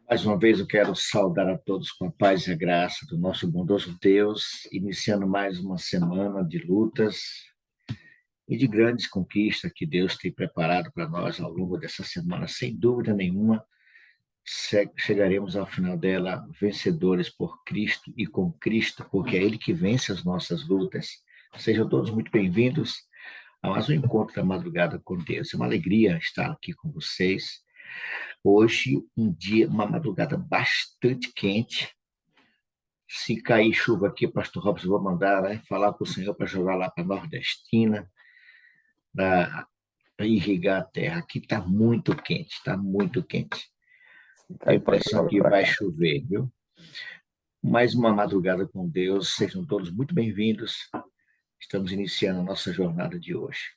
Mais uma vez eu quero saudar a todos com a paz e a graça do nosso bondoso Deus, iniciando mais uma semana de lutas e de grandes conquistas que Deus tem preparado para nós ao longo dessa semana. Sem dúvida nenhuma, chegaremos ao final dela vencedores por Cristo e com Cristo, porque é Ele que vence as nossas lutas. Sejam todos muito bem-vindos a mais um encontro da madrugada com Deus. É uma alegria estar aqui com vocês. Hoje, uma madrugada bastante quente. Se cair chuva aqui, Pastor Robson, vou mandar, né, falar com o Senhor para jogar lá para a Nordestina, para irrigar a terra. Aqui está muito quente, está muito quente. Tenho a Aí pode impressão jogar que para vai cá. chover, viu? Mais uma madrugada com Deus, sejam todos muito bem-vindos. Estamos iniciando a nossa jornada de hoje.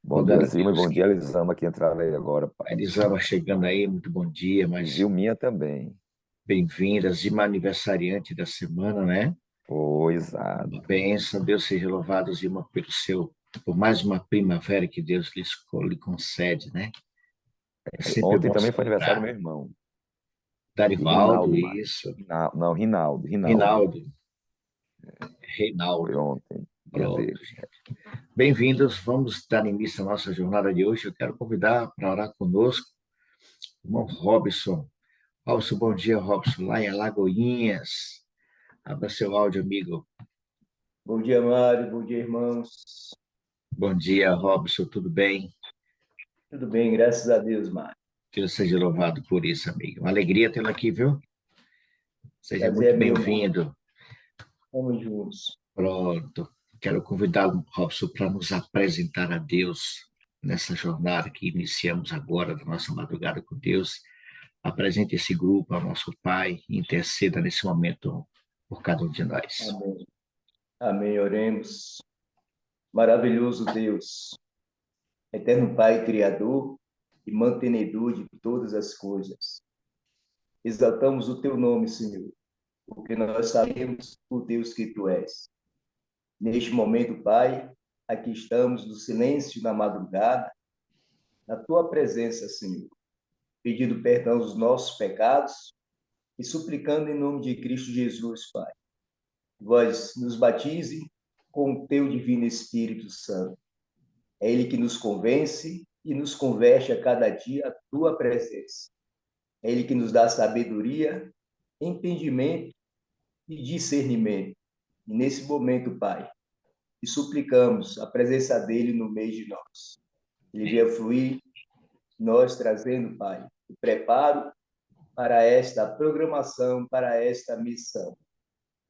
Bom Rogar dia, a Zilma, e Deus bom que dia, Elisama, que entraram aí agora, a Pai. Elisama chegando aí, muito bom dia, E mas Zilminha também. bem-vindas. E uma aniversariante da semana, né? Ô, exato. Uma bênção, Deus seja louvado, Zilma, por mais uma primavera que Deus lhe concede, né? É sempre Ontem bom também foi aniversário do celebrar. meu irmão, de Darivaldo, Rinaldo, Mar. isso. Não, Rinaldo. Rinaldo, Foi Reinaldo. ontem, dia Pronto, dele. gente. Bem-vindos, vamos dar início à nossa jornada de hoje. Eu quero convidar para orar conosco o irmão Robson. Robson, bom dia, Robson, lá em Alagoinhas. Abra seu áudio, amigo. Bom dia, Mário. Bom dia, irmãos. Bom dia, Robson, tudo bem? Tudo bem, graças a Deus, Mário. Deus seja louvado por isso, amigo. Uma alegria tê-lo aqui, viu? Seja Prazer muito é meu, Mário. bem-vindo. Vamos juntos. Pronto. Quero convidá-lo, Robson, para nos apresentar a Deus nessa jornada que iniciamos agora, da nossa madrugada com Deus. Apresente esse grupo ao nosso Pai e interceda nesse momento por cada um de nós. Amém. Amém. Oremos. Maravilhoso Deus, eterno Pai, Criador e mantenedor de todas as coisas. Exaltamos o teu nome, Senhor, porque nós sabemos o Deus que tu és. Neste momento, Pai, aqui estamos no silêncio da madrugada, na tua presença, Senhor, pedindo perdão dos nossos pecados e suplicando em nome de Cristo Jesus, Pai. Vós nos batize com o teu divino Espírito Santo. É ele que nos convence e nos converte a cada dia à tua presença. É ele que nos dá sabedoria, entendimento e discernimento. E nesse momento, Pai, te suplicamos a presença dele no meio de nós. Ele venha fluir, nós trazendo, Pai, o preparo para esta programação, para esta missão.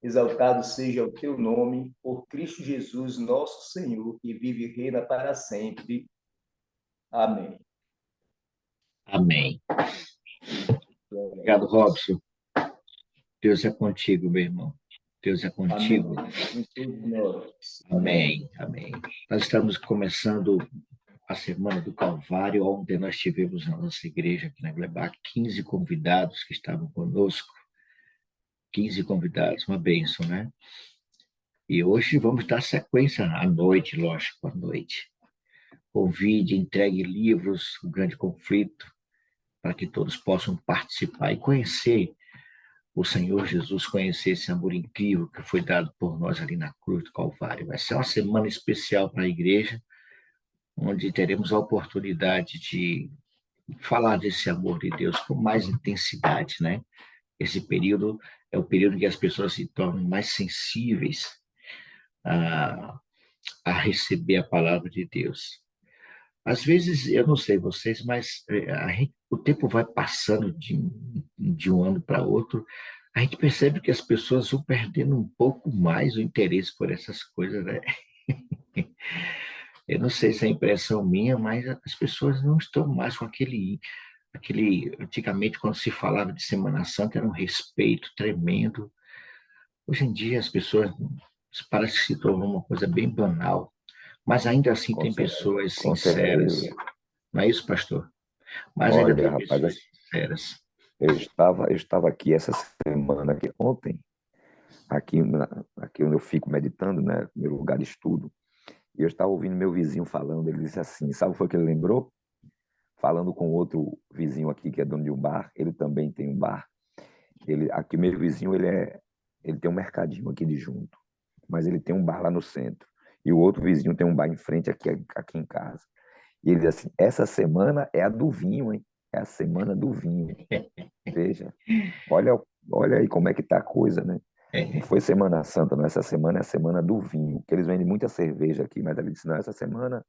Exaltado seja o teu nome, por Cristo Jesus, nosso Senhor, que vive e reina para sempre. Amém. Amém. Obrigado, Robson. Deus é contigo, meu irmão. Deus é contigo. Amém. Em todos nós. Amém. Amém. Nós estamos começando a Semana do Calvário. Ontem nós tivemos na nossa igreja aqui na Glebach 15 convidados que estavam conosco. 15 convidados, uma bênção, né? E hoje vamos dar sequência à noite, lógico, à noite. Convide, entregue livros, O Grande Conflito, para que todos possam participar e conhecer o Senhor Jesus, conhecer esse amor incrível que foi dado por nós ali na cruz do Calvário. Vai ser uma semana especial para a igreja, onde teremos a oportunidade de falar desse amor de Deus com mais intensidade, né? Esse período é o período em que as pessoas se tornam mais sensíveis a, a receber a palavra de Deus. Às vezes, eu não sei vocês, mas o tempo vai passando de um ano para outro, a gente percebe que as pessoas vão perdendo um pouco mais o interesse por essas coisas, né? Eu não sei se é impressão minha, mas as pessoas não estão mais com antigamente, quando se falava de Semana Santa, era um respeito tremendo. Hoje em dia, as pessoas, parece que se tornou uma coisa bem banal, mas ainda assim Com tem certeza. pessoas Com sinceras. certeza. Não é isso, pastor? Mas ainda Olha, tem rapaz, pessoas sinceras. eu estava aqui essa semana, aqui, ontem, aqui onde eu fico meditando, né, meu lugar de estudo, e eu estava ouvindo meu vizinho falando, ele disse assim, sabe o que foi que ele lembrou? falando com outro vizinho aqui, que é dono de um bar, ele também tem um bar. Aqui, meu vizinho, ele tem um mercadinho aqui de junto, mas ele tem um bar lá no centro. E o outro vizinho tem um bar em frente aqui em casa. E ele diz assim, essa semana é a do vinho, hein? É a semana do vinho. Veja, olha aí como é que tá a coisa, né? Não foi Semana Santa, não. Essa semana é a semana do vinho. Que eles vendem muita cerveja aqui, mas ele disse, não, essa semana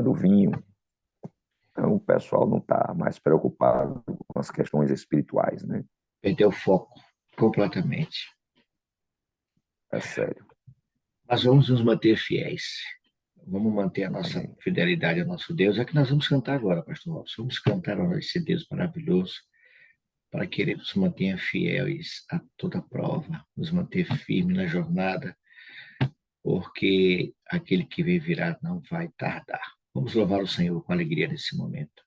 do vinho. Então, o pessoal não está mais preocupado com as questões espirituais, né? Perdeu o foco completamente. É sério. Mas vamos nos manter fiéis. Vamos manter a nossa Amém. fidelidade ao nosso Deus. É que nós vamos cantar agora, pastor Robson. Vamos cantar a esse Deus maravilhoso, para que Ele nos mantenha fiéis a toda prova, nos manter firmes na jornada, porque aquele que vem virá não vai tardar. Vamos louvar o Senhor com alegria nesse momento.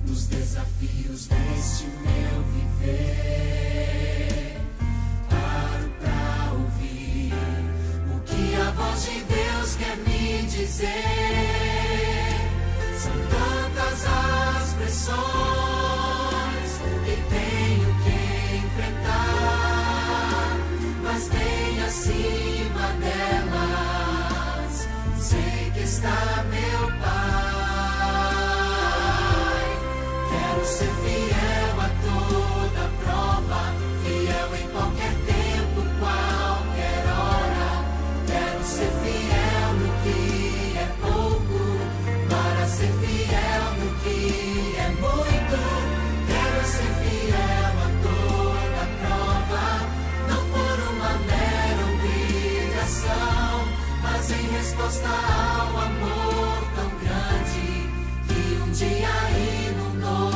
Nos desafios deste meu viver, paro pra ouvir o que a voz de Deus quer me dizer. São tantas as pressões que tenho que enfrentar, mas bem acima delas, sei que está meu Pai. Ser fiel a toda prova, fiel em qualquer tempo, qualquer hora. Quero ser fiel no que é pouco, para ser fiel no que é muito. Quero ser fiel a toda prova, não por uma mera obrigação, mas em resposta ao amor tão grande que um dia inundou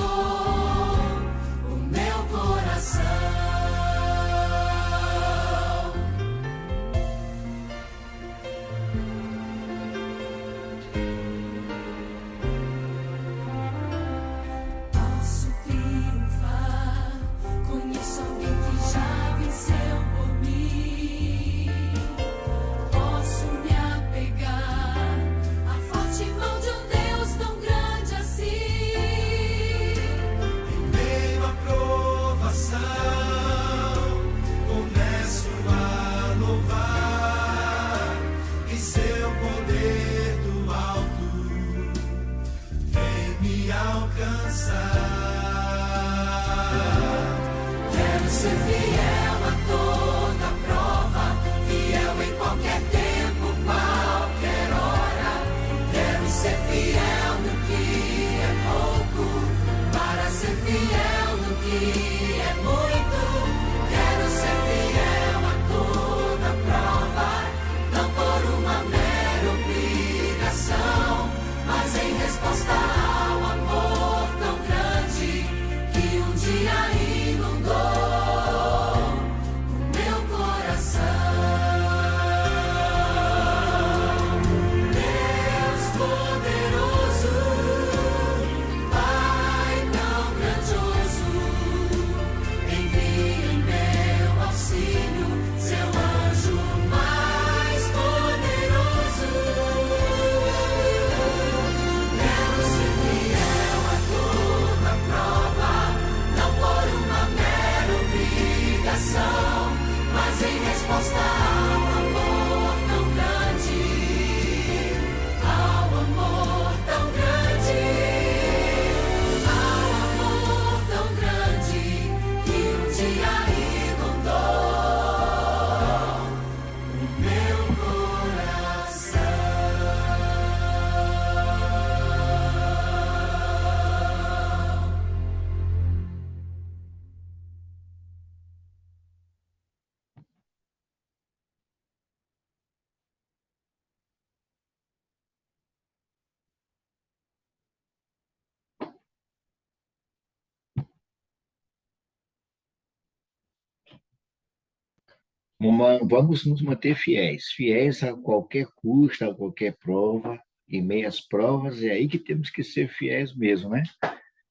Vamos nos manter fiéis, fiéis a qualquer custo, a qualquer prova, em meio às provas, é aí que temos que ser fiéis mesmo, né?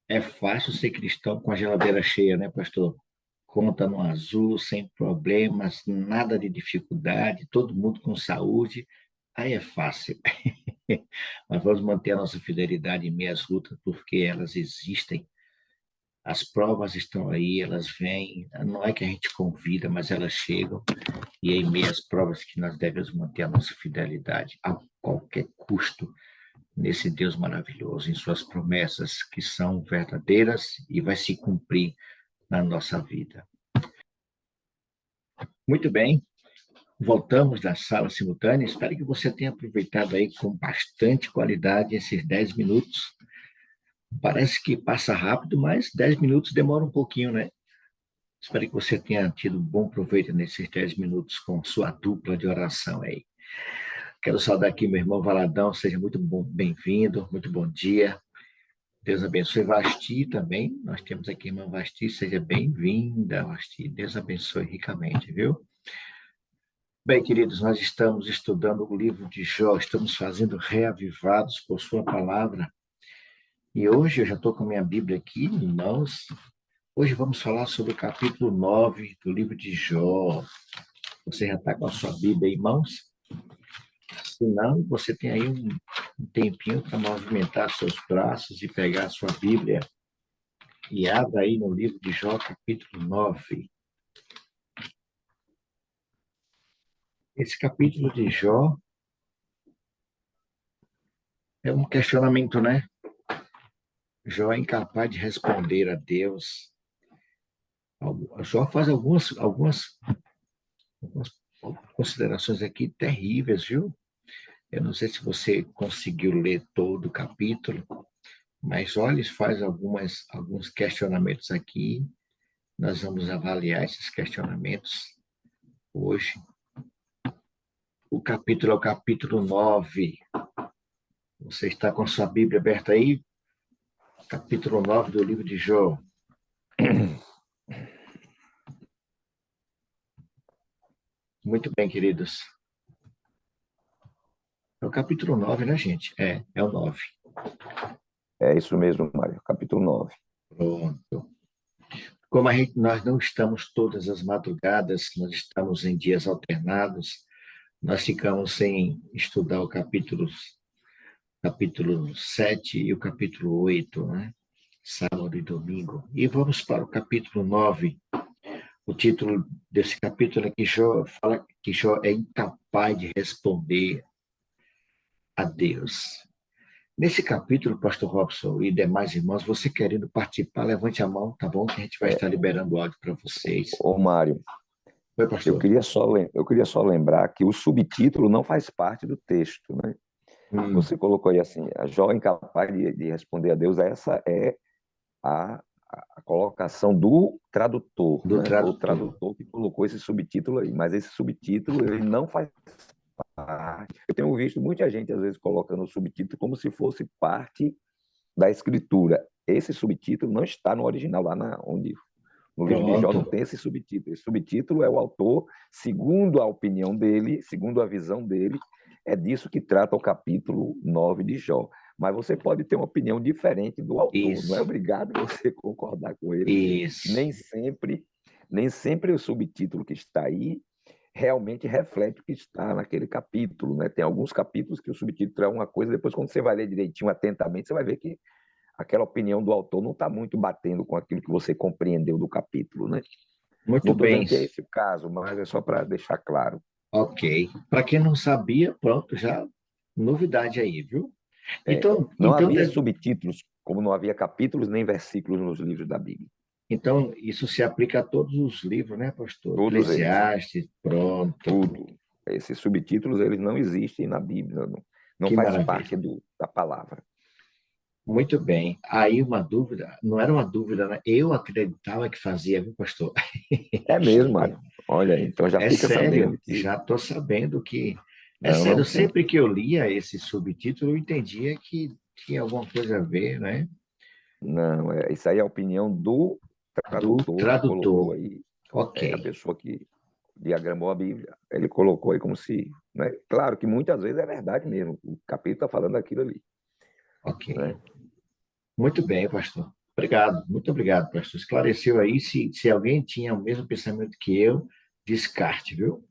É fácil ser cristão com a geladeira cheia, né, pastor? Conta no azul, sem problemas, nada de dificuldade, todo mundo com saúde, aí é fácil. Mas vamos manter a nossa fidelidade em meio às lutas, porque elas existem. As provas estão aí, elas vêm. Não é que a gente convida, mas elas chegam. E é em meio às provas que nós devemos manter a nossa fidelidade a qualquer custo nesse Deus maravilhoso, em suas promessas que são verdadeiras e vai se cumprir na nossa vida. Muito bem, voltamos da sala simultânea. Espero que você tenha aproveitado aí com bastante qualidade esses 10 minutos. Parece que passa rápido, mas 10 minutos demora um pouquinho, né? Espero que você tenha tido um bom proveito nesses 10 minutos com sua dupla de oração aí. Quero saudar aqui meu irmão Valadão, seja muito bem-vindo, muito bom dia. Deus abençoe Vasti também. Nós temos aqui a irmã Vasti, seja bem-vinda, Vasti. Deus abençoe ricamente, viu? Bem, queridos, nós estamos estudando o livro de Jó, estamos fazendo reavivados por sua palavra. E hoje eu já estou com a minha Bíblia aqui em mãos. Hoje vamos falar sobre o capítulo 9 do livro de Jó. Você já está com a sua Bíblia em mãos? Se não, você tem aí um tempinho para movimentar seus braços e pegar a sua Bíblia e abra aí no livro de Jó, capítulo 9. Esse capítulo de Jó é um questionamento, né? Jó é incapaz de responder a Deus. Jó faz algumas considerações aqui terríveis, viu? Eu não sei se você conseguiu ler todo o capítulo, mas olha, faz alguns questionamentos aqui. Nós vamos avaliar esses questionamentos hoje. O capítulo é o capítulo 9. Você está com a sua Bíblia aberta aí? Capítulo 9 do livro de Jó. Muito bem, queridos. É o capítulo 9, né, gente? É o 9. É isso mesmo, Mário, capítulo 9. Pronto. Como nós não estamos todas as madrugadas, nós estamos em dias alternados, nós ficamos sem estudar o capítulo 7 e o capítulo 8, né? Sábado e domingo. E vamos para o capítulo 9. O título desse capítulo é que Jó fala que Jó é incapaz de responder a Deus. Nesse capítulo, pastor Robson e demais irmãos, você querendo participar, levante a mão, tá bom? Que a gente vai estar liberando o áudio para vocês. Ô, Mário, Oi, pastor. eu queria só lembrar que o subtítulo não faz parte do texto, né? Você colocou aí assim, a Jó incapaz de responder a Deus, essa é a colocação do tradutor, né? O tradutor que colocou esse subtítulo aí, mas esse subtítulo ele não faz parte. Eu tenho visto muita gente às vezes colocando o subtítulo como se fosse parte da escritura. Esse subtítulo não está no original, lá no livro de Jó não tem esse subtítulo. Esse subtítulo é o autor, segundo a opinião dele, segundo a visão dele, é disso que trata o capítulo 9 de Jó. Mas você pode ter uma opinião diferente do autor, Isso. não é obrigado você concordar com ele. Isso. Nem sempre o subtítulo que está aí realmente reflete o que está naquele capítulo, né? Tem alguns capítulos que o subtítulo é uma coisa, depois quando você vai ler direitinho, atentamente, você vai ver que aquela opinião do autor não está muito batendo com aquilo que você compreendeu do capítulo, né? Muito não estou bem. dizendo que é esse o caso, mas é só para deixar claro. Ok. Para quem não sabia, pronto, já novidade aí, viu? Não havia subtítulos, como não havia capítulos nem versículos nos livros da Bíblia. Então, isso se aplica a todos os livros, né, pastor? Todos Eclesiastes, pronto. Tudo. Esses subtítulos, eles não existem na Bíblia, não faz parte da palavra. Muito bem. Aí uma dúvida, não era uma dúvida, né? Eu acreditava que fazia, viu, pastor? É mesmo, Mário. Olha, então já fica sabendo. Já estou sabendo que... É sério, sempre que eu lia esse subtítulo, eu entendia que tinha alguma coisa a ver, né? Não, isso aí é a opinião do tradutor. Aí, ok. A pessoa que diagramou a Bíblia. Ele colocou aí como se... Né? Claro que muitas vezes é verdade mesmo. O capítulo está falando aquilo ali. Ok. Né? Muito bem, pastor. Obrigado, muito obrigado, pastor. Esclareceu aí. Se alguém tinha o mesmo pensamento que eu, descarte, viu?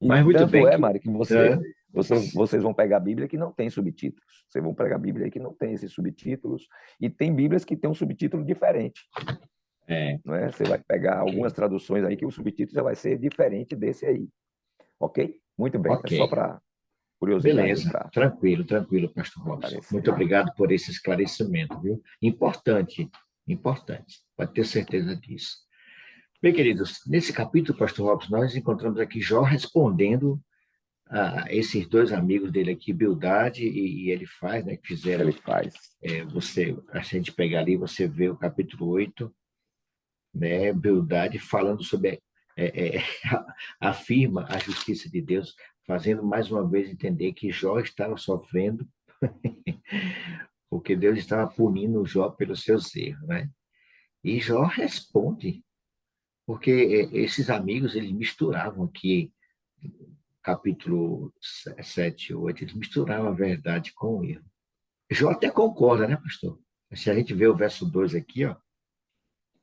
E Mas muito tanto bem é, que. Mari, que vocês vão pegar a Bíblia que não tem subtítulos. Vocês vão pegar a Bíblia aí que não tem esses subtítulos. E tem Bíblias que tem um subtítulo diferente. É, Não é? Você vai pegar algumas ok. traduções aí que o subtítulo já vai ser diferente desse aí. Ok? Muito bem. É Ok. só para curiosidade aí Beleza. para Tranquilo, tranquilo, pastor Robson. Muito aparecer. obrigado por esse esclarecimento, viu? Importante, importante. Pode ter certeza disso. Bem, queridos, nesse capítulo, pastor Robson, nós encontramos aqui Jó respondendo a esses dois amigos dele aqui, Bildade e ele faz, né, que Ele fizeram, faz. a gente pegar ali, você vê o capítulo 8, né, Bildade falando sobre, afirma a justiça de Deus, fazendo mais uma vez entender que Jó estava sofrendo, porque Deus estava punindo Jó pelos seus erros, né? E Jó responde, porque esses amigos, eles misturavam aqui, capítulo 7 e 8, eles misturavam a verdade com o erro. Jó até concorda, né, pastor? Se a gente vê o verso 2 aqui, ó,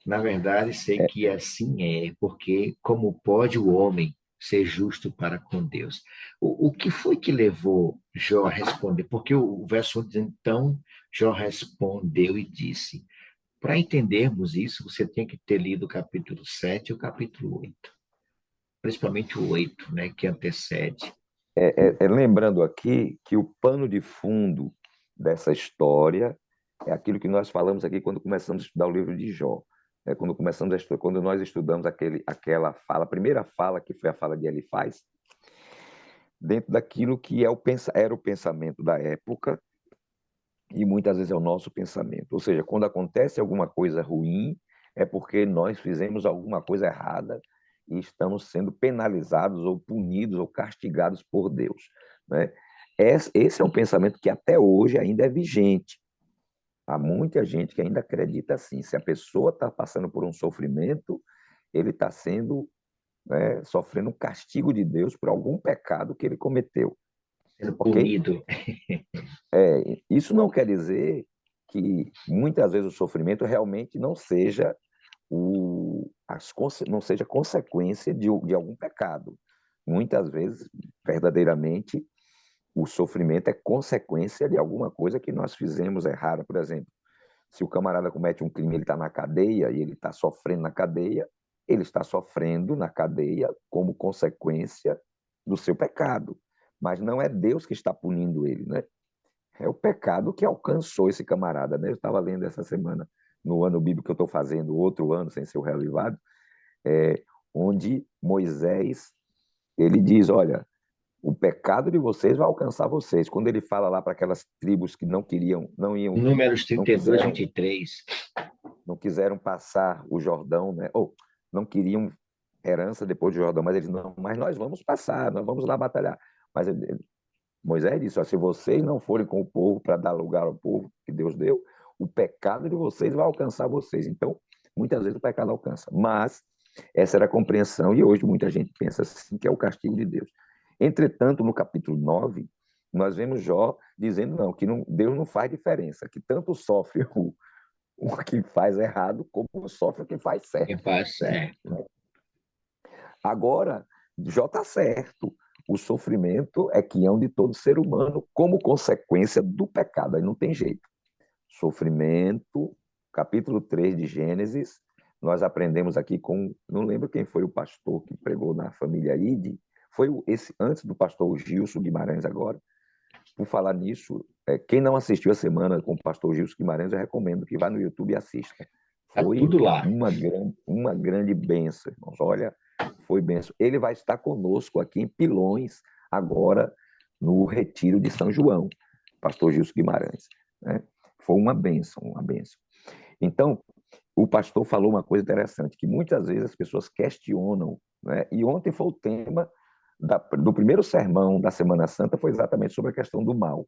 na verdade, sei É, que assim é, porque como pode o homem ser justo para com Deus? O que foi que levou Jó a responder? Porque o verso 1 diz, então, Jó respondeu e disse. Para entendermos isso, você tem que ter lido o capítulo 7 e o capítulo 8, principalmente o 8, né, que antecede. lembrando aqui que o pano de fundo dessa história é aquilo que nós falamos aqui quando começamos a estudar o livro de Jó. Quando nós estudamos aquela fala, a primeira fala, que foi a fala de Elifaz, dentro daquilo que era o pensamento da época e muitas vezes é o nosso pensamento. Ou seja, quando acontece alguma coisa ruim, é porque nós fizemos alguma coisa errada e estamos sendo penalizados ou punidos ou castigados por Deus. Né? Esse é um pensamento que até hoje ainda é vigente. Há muita gente que ainda acredita assim. Se a pessoa está passando por um sofrimento, ele está sofrendo um castigo de Deus por algum pecado que ele cometeu. Sendo Ok? punido. Isso não quer dizer que muitas vezes o sofrimento realmente não seja não seja consequência de algum pecado. Muitas vezes, verdadeiramente, o sofrimento é consequência de alguma coisa que nós fizemos errada. Por exemplo, se o camarada comete um crime, ele está na cadeia e ele está sofrendo na cadeia, ele está sofrendo na cadeia como consequência do seu pecado. Mas não é Deus que está punindo ele, né? É o pecado que alcançou esse camarada, né? Eu estava lendo essa semana, no ano bíblico que eu estou fazendo, outro ano sem ser o reavivado, onde Moisés, ele diz, olha, o pecado de vocês vai alcançar vocês. Quando ele fala lá para aquelas tribos que Números não 32, quiseram, 23. não quiseram passar o Jordão, né? Ou não queriam herança depois do Jordão, mas eles não, mas nós vamos passar, nós vamos lá batalhar. Mas Moisés disse, ó, se vocês não forem com o povo para dar lugar ao povo que Deus deu, o pecado de vocês vai alcançar vocês. Então, muitas vezes o pecado alcança. Mas essa era a compreensão, e hoje muita gente pensa assim, que é o castigo de Deus. Entretanto, no capítulo 9, nós vemos Jó dizendo não, que Deus não faz diferença, que tanto sofre o que faz errado, como sofre o que faz certo. Quem faz certo. Agora, Jó está certo. O sofrimento é quião de todo ser humano como consequência do pecado. Aí não tem jeito. Sofrimento, capítulo 3 de Gênesis, nós aprendemos aqui com... Não lembro quem foi o pastor que pregou na família Ide. Foi esse antes do pastor Gilson Guimarães agora. Por falar nisso, quem não assistiu a semana com o pastor Gilson Guimarães, eu recomendo que vá no YouTube e assista. Tá Foi tudo lá. uma grande bênção, irmãos. Olha, foi bênção. Ele vai estar conosco aqui em Pilões, agora no Retiro de São João, pastor Gilson Guimarães. Né? Foi uma bênção, uma bênção. Então, o pastor falou uma coisa interessante, que muitas vezes as pessoas questionam, né? E ontem foi o tema do primeiro sermão da Semana Santa, foi exatamente sobre a questão do mal.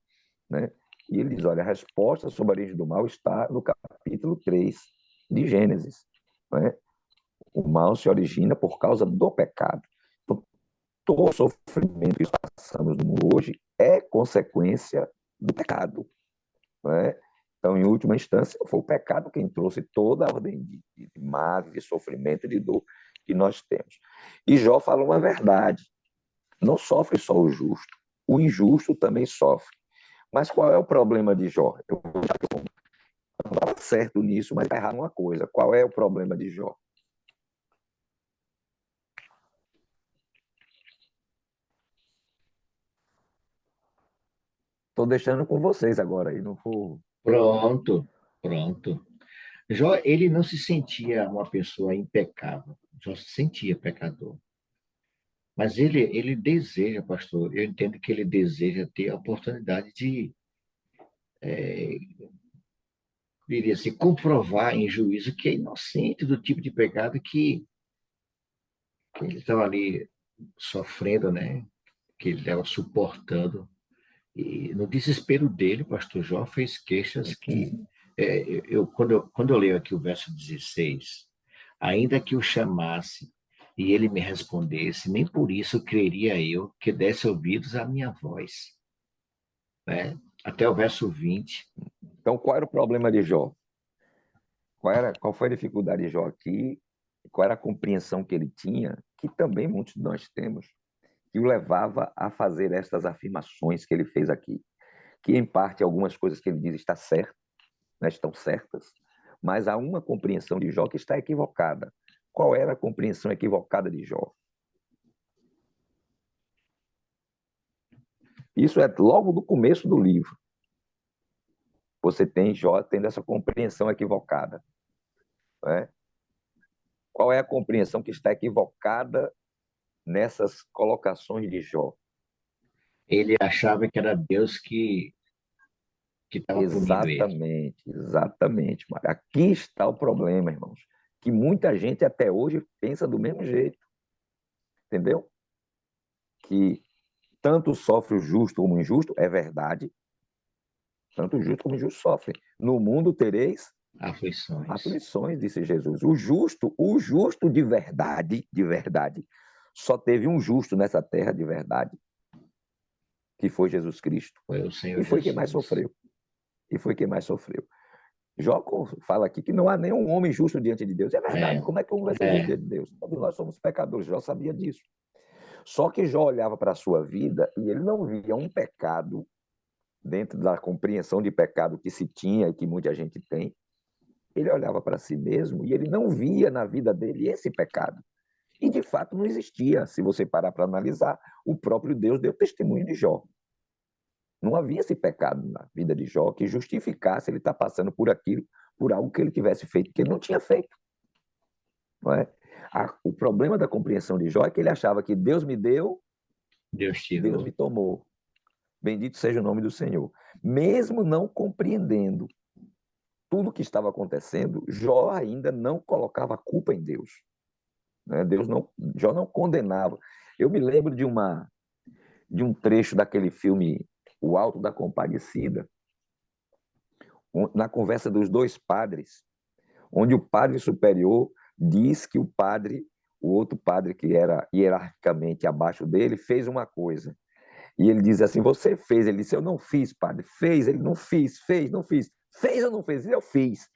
Né? E ele diz, olha, a resposta sobre a origem do mal está no capítulo 3 de Gênesis. Né? O mal se origina por causa do pecado. Então, todo o sofrimento que passamos no mundo hoje é consequência do pecado, não é? Então, em última instância, foi o pecado quem trouxe toda a ordem de males, de sofrimento e de dor que nós temos. E Jó falou uma verdade: não sofre só o justo, o injusto também sofre. Mas qual é o problema de Jó? Eu não estava certo nisso, mas está errado uma coisa. Qual é o problema de Jó? Estou deixando com vocês agora aí, não vou. Pronto, pronto. Jó, ele não se sentia uma pessoa impecável. Jó se sentia pecador. Mas ele deseja, pastor, eu entendo que ele deseja ter a oportunidade de, diria assim, comprovar em juízo que é inocente do tipo de pecado que ele estava ali sofrendo, né? Que ele estava suportando. E no desespero dele, o pastor Jó fez queixas que, quando eu leio aqui o verso 16, ainda que o chamasse e ele me respondesse, nem por isso creria eu que desse ouvidos à minha voz, né? Até o verso 20. Então, qual era o problema de Jó? Qual foi a dificuldade de Jó aqui? Qual era a compreensão que ele tinha, que também muitos de nós temos, que o levava a fazer estas afirmações que ele fez aqui? Que, em parte, algumas coisas que ele diz está certo, né, estão certas, mas há uma compreensão de Jó que está equivocada. Qual era a compreensão equivocada de Jó? Isso é logo do começo do livro. Você tem Jó tendo essa compreensão equivocada, né? Qual é a compreensão que está equivocada nessas colocações de Jó? Ele achava que era Deus que estava punindo ele. Exatamente, exatamente. Aqui está o problema, irmãos, que muita gente até hoje pensa do mesmo jeito, entendeu? Que tanto sofre o justo como o injusto, é verdade, tanto o justo como o injusto sofrem. No mundo tereis Aflições. aflições, disse Jesus. O justo de verdade, só teve um justo nessa terra de verdade, que foi Jesus Cristo. Foi o Senhor E foi Jesus. quem mais sofreu. E foi quem mais sofreu. Jó fala aqui que não há nenhum homem justo diante de Deus. É verdade. Como é que um vai ser justo diante de Deus? Todos nós somos pecadores. Jó sabia disso. Só que Jó olhava para a sua vida e ele não via um pecado dentro da compreensão de pecado que se tinha e que muita gente tem. Ele olhava para si mesmo e ele não via na vida dele esse pecado. E, de fato, não existia. Se você parar para analisar, o próprio Deus deu testemunho de Jó. Não havia esse pecado na vida de Jó que justificasse ele estar passando por aquilo, por algo que ele tivesse feito, que ele não tinha feito. Não é? O problema da compreensão de Jó é que ele achava que Deus me deu, Deus tirou. Deus me tomou. Bendito seja o nome do Senhor. Mesmo não compreendendo tudo o que estava acontecendo, Jó ainda não colocava a culpa em Deus. Né? Jó não condenava. Eu me lembro de um trecho daquele filme O Alto da Compadecida, na conversa dos dois padres, onde o padre superior diz que o outro padre que era hierarquicamente abaixo dele, fez uma coisa. E ele diz assim, você fez. Ele disse, eu não fiz, padre. Fez, ele não fiz, fez, não fiz. Fez ou não fez? Eu fiz.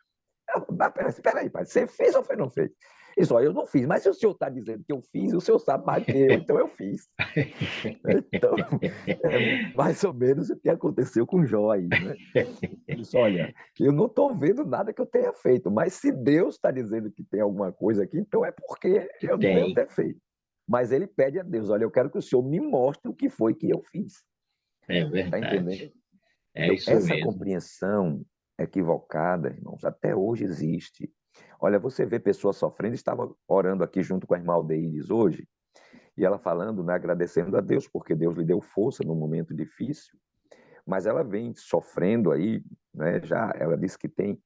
Espera aí, padre, você fez ou não fez? Ele disse, eu não fiz, mas se o senhor está dizendo que eu fiz, o senhor sabe mais que eu, então eu fiz. Então, é mais ou menos o que aconteceu com Jó aí, né? Ele disse, olha, eu não estou vendo nada que eu tenha feito, mas se Deus está dizendo que tem alguma coisa aqui, então é porque eu não devo ter feito. Mas ele pede a Deus, olha, eu quero que o senhor me mostre o que foi que eu fiz. É verdade. Está entendendo? É isso essa mesmo. Compreensão equivocada, irmãos, até hoje existe. Olha, você vê pessoas sofrendo, estava orando aqui junto com a irmã Aldeides hoje, e ela falando, né, agradecendo a Deus, porque Deus lhe deu força num momento difícil, mas ela vem sofrendo aí, né, ela disse que tem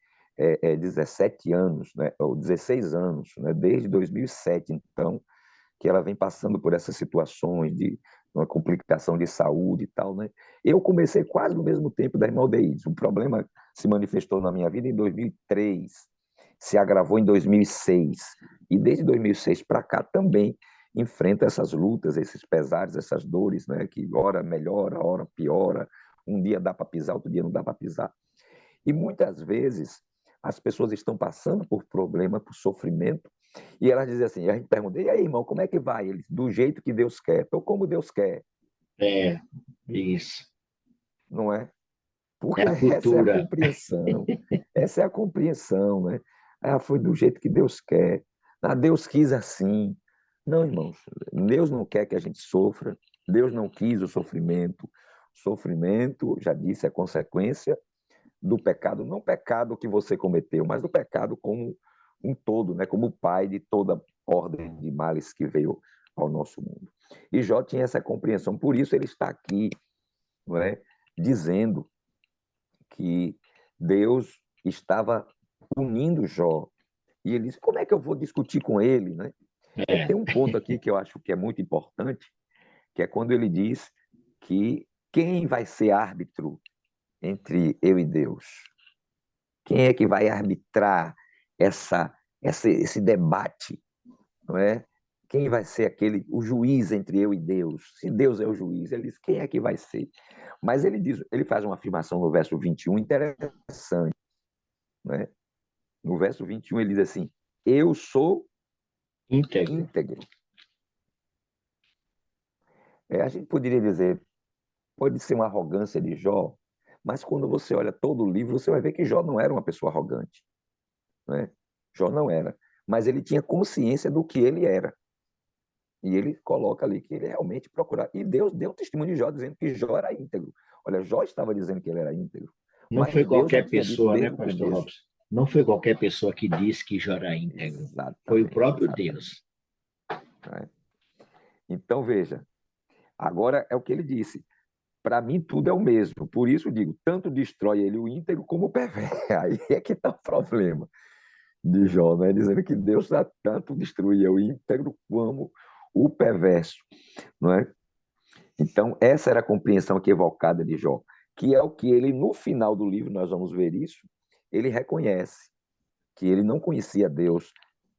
17 anos, né, ou 16 anos, né, desde 2007, então, que ela vem passando por essas situações de uma complicação de saúde e tal, né? Eu comecei quase no mesmo tempo da irmã Aldeides. O problema se manifestou na minha vida em 2003, se agravou em 2006. E desde 2006 para cá também enfrenta essas lutas, esses pesares, essas dores, né? Que hora melhora, hora piora, um dia dá para pisar, outro dia não dá para pisar. E muitas vezes as pessoas estão passando por problema, por sofrimento, e elas dizem assim, a gente pergunta, e aí, irmão, como é que vai? Eles, do jeito que Deus quer, ou como Deus quer, É, isso. não é? É Porque a cultura. essa é a compreensão, né? Ah, foi do jeito que Deus quer. Ah, Deus quis assim. Não, irmãos, Deus não quer que a gente sofra. Deus não quis o sofrimento. Sofrimento, já disse, é consequência do pecado, não pecado que você cometeu, mas do pecado como um todo, né? Como o pai de toda ordem de males que veio ao nosso mundo. E Jó tinha essa compreensão, por isso ele está aqui, não é? Dizendo que Deus estava punindo Jó. E ele disse: como é que eu vou discutir com ele, né? É, Tem um ponto aqui que eu acho que é muito importante, que é quando ele diz que quem vai ser árbitro entre eu e Deus? Quem é que vai arbitrar esse debate, não é? Quem vai ser o juiz entre eu e Deus? Se Deus é o juiz, ele diz, quem é que vai ser? Mas ele faz uma afirmação no verso 21 interessante, né? No verso 21 ele diz assim, eu sou íntegro. íntegro. A gente poderia dizer, pode ser uma arrogância de Jó, mas quando você olha todo o livro, você vai ver que Jó não era uma pessoa arrogante, né? Jó não era, mas ele tinha consciência do que ele era. E ele coloca ali que ele realmente procurava. E Deus deu testemunho de Jó, dizendo que Jó era íntegro. Olha, Jó estava dizendo que ele era íntegro, Não mas foi Deus já qualquer tinha dito pessoa, né, desde o pastor começo. Robson? Não foi qualquer pessoa que disse que Jó era íntegro. Foi o Exatamente, próprio exatamente. Deus. Né? Então, veja, agora é o que ele disse. Para mim, tudo é o mesmo. Por isso, digo, tanto destrói ele o íntegro como o perverso. Aí é que está o problema de Jó, né? Dizendo que Deus tanto destruía o íntegro como o perverso. Não é? Então, essa era a compreensão equivocada de Jó, que é o que ele, no final do livro, nós vamos ver isso, ele reconhece que ele não conhecia Deus,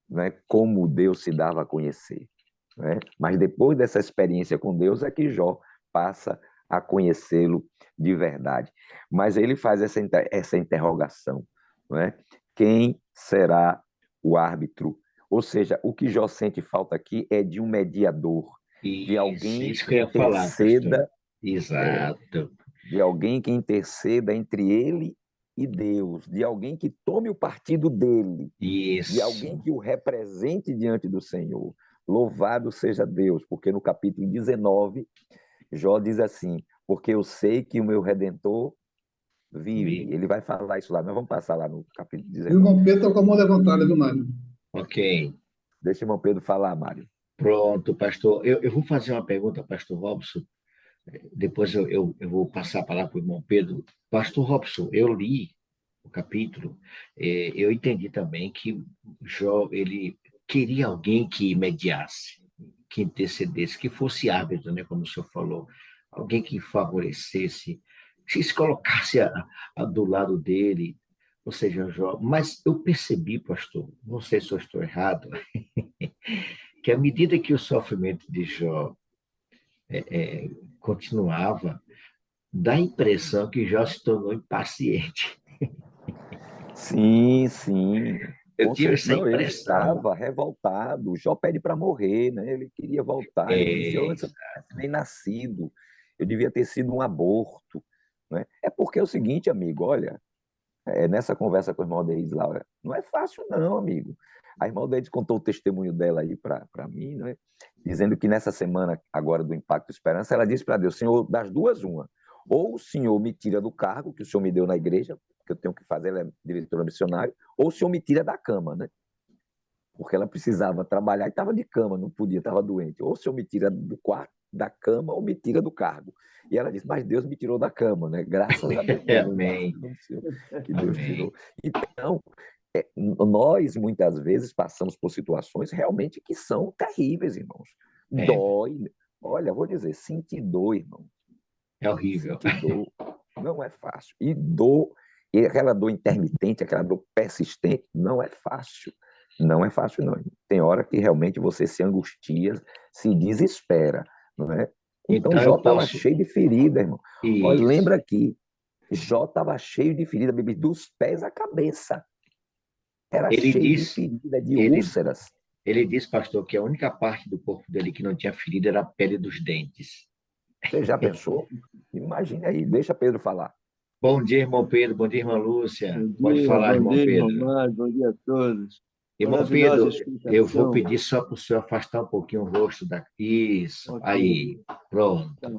né, como Deus se dava a conhecer. Né? Mas depois dessa experiência com Deus é que Jó passa a conhecê-lo de verdade. Mas ele faz essa interrogação, né? Quem será o árbitro? Ou seja, o que Jó sente falta aqui é de um mediador, de alguém Isso que que eu ia falar, pastor. interceda, Exato. de alguém que interceda entre ele e Deus, de alguém que tome o partido dele, de alguém Isso. que o represente diante do Senhor. Louvado seja Deus, porque no capítulo 19, Jó diz assim: porque eu sei que o meu Redentor vive. Ele vai falar isso lá, nós vamos passar lá no capítulo E o 19. irmão Pedro está com a mão levantada, viu, Mário? Ok. Deixa o irmão Pedro falar, Mário. Pronto, pastor. Eu vou fazer uma pergunta, pastor Robson. Depois eu vou passar a palavra para o irmão Pedro. Pastor Robson, eu li o capítulo, eu entendi também que Jó, ele queria alguém que mediasse, que intercedesse, que fosse árbitro, né, como o senhor falou, alguém que favorecesse, que se colocasse do lado dele, ou seja, Jó. Mas eu percebi, pastor, não sei se eu estou errado, que à medida que o sofrimento de Jó continuava, dá a impressão que Jó se tornou impaciente. Sim, sim. Eu tive essa Não, ele impressão. estava revoltado. Jó pede para morrer, né? Ele queria voltar. Ele dizia: É, antes eu tivesse nem nascido, eu devia ter sido um aborto. Né? É porque é o seguinte, amigo, olha, nessa conversa com a irmã Deise lá, não é fácil, não, amigo. A irmã Deise contou o testemunho dela aí para mim, né? Dizendo que nessa semana agora do Impacto Esperança, ela disse para Deus: Senhor, das duas, uma. Ou o Senhor me tira do cargo que o Senhor me deu na igreja, que eu tenho que fazer, ela é diretora missionária, ou o Senhor me tira da cama, né? Porque ela precisava trabalhar e estava de cama, não podia, estava doente. Ou o Senhor me tira do quarto, da cama, ou me tira do cargo. E ela disse: mas Deus me tirou da cama, né? Graças a Deus, amém, que Deus tirou. amém. Então, nós muitas vezes passamos por situações realmente que são terríveis, irmãos. É, Dói. Olha, vou dizer, sentir dor, irmão. é horrível. Sentir dor não é fácil. E aquela dor intermitente, aquela dor persistente, não é fácil. Não é fácil, não. Tem hora que realmente você se angustia, se desespera, não é? Então, Então Jó eu estava posso. cheio de ferida, irmão. Olha, Isso. lembra aqui, Jó estava cheio de ferida, bebê, dos pés à cabeça. Era Ele cheio de diz, ferida, de ele, úlceras. ele diz, pastor, que a única parte do corpo dele que não tinha ferida era a pele dos dentes. Você já pensou? Imagine aí, deixa Pedro falar. Bom dia, irmão Pedro. Bom dia, irmã Lúcia. Pode falar, Bom irmão dia, irmão Pedro. Mário, bom dia a todos. Irmão Maravilhosa Pedro, eu vou explicação. pedir só para o senhor afastar um pouquinho o rosto da. Isso, Ok, aí, pronto. tá.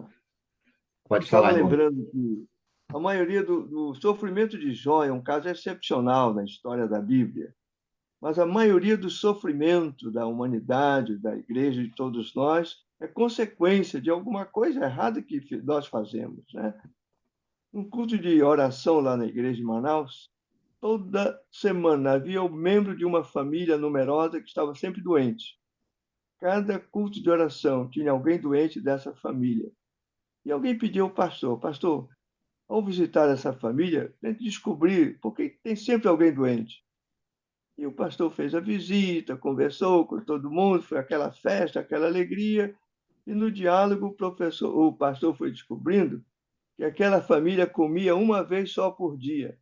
Pode Estava falar, irmão. lembrando que a maioria do sofrimento de Jó é um caso excepcional na história da Bíblia, mas a maioria do sofrimento da humanidade, da igreja, de todos nós, é consequência de alguma coisa errada que nós fazemos, né? Um culto de oração lá na igreja de Manaus, toda semana havia um membro de uma família numerosa que estava sempre doente. Cada culto de oração tinha alguém doente dessa família. E alguém pediu ao pastor, pastor, ao visitar essa família, tente descobrir por que tem sempre alguém doente. E o pastor fez a visita, conversou com todo mundo, foi aquela festa, aquela alegria. E no diálogo, o pastor foi descobrindo que aquela família comia uma vez só por dia.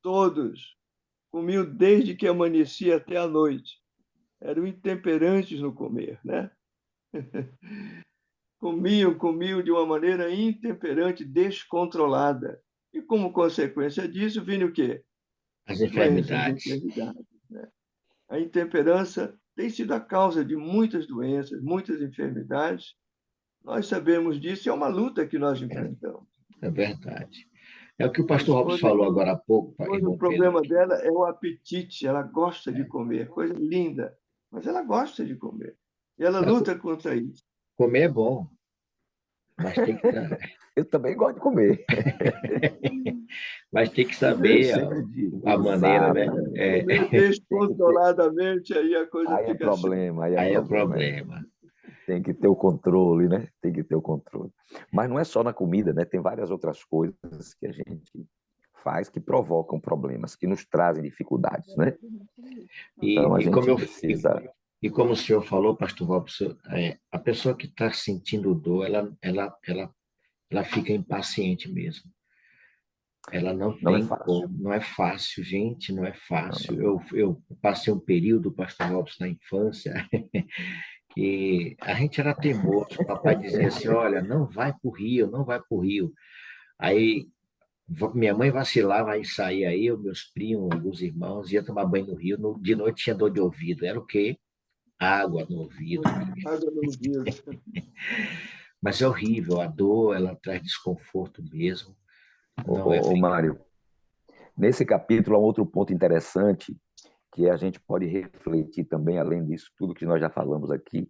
Todos comiam desde que amanhecia até a noite. Eram intemperantes no comer, né? Comiam de uma maneira intemperante, descontrolada. E como consequência disso, vinha o quê? As Doenças, enfermidades. enfermidades. Né? A intemperança tem sido a causa de muitas doenças, muitas enfermidades. Nós sabemos disso e é uma luta que nós enfrentamos. É verdade. É o que o A pastor Robson esposa, falou agora há pouco, o irmão Pedro. problema dela é o apetite, ela gosta de comer, coisa linda, mas ela gosta de comer. E ela luta contra isso. Comer é bom, mas tem que, Eu também gosto de comer. mas tem que Eu saber sempre digo. a maneira, né? Exatamente. Comer Tem que ter. descontroladamente, aí a coisa Aí é fica assim. problema, aí é Aí é o problema. problema. Tem que ter o controle, né? Tem que ter o controle. Mas não é só na comida, né? Tem várias outras coisas que a gente faz que provocam problemas, que nos trazem dificuldades, né? Então a E como gente eu, precisa. e como o senhor falou, pastor Robson, a pessoa que está sentindo dor, ela fica impaciente mesmo. Ela não Não é tem fácil. como, não é fácil, gente, não é Não, fácil. não. Eu passei um período, pastor Robson, na infância, que a gente era teimoso. O papai dizia assim: olha, não vai para o Rio, não vai para o Rio. Aí minha mãe vacilava, aí saía eu, meus primos, alguns irmãos, ia tomar banho no rio. De noite tinha dor de ouvido. Era o quê? Água no ouvido. Água no ouvido. Mas é horrível, a dor, ela traz desconforto mesmo. Não é Ô, brincadeira. Mário, nesse capítulo há um outro ponto interessante que a gente pode refletir também, além disso tudo que nós já falamos aqui.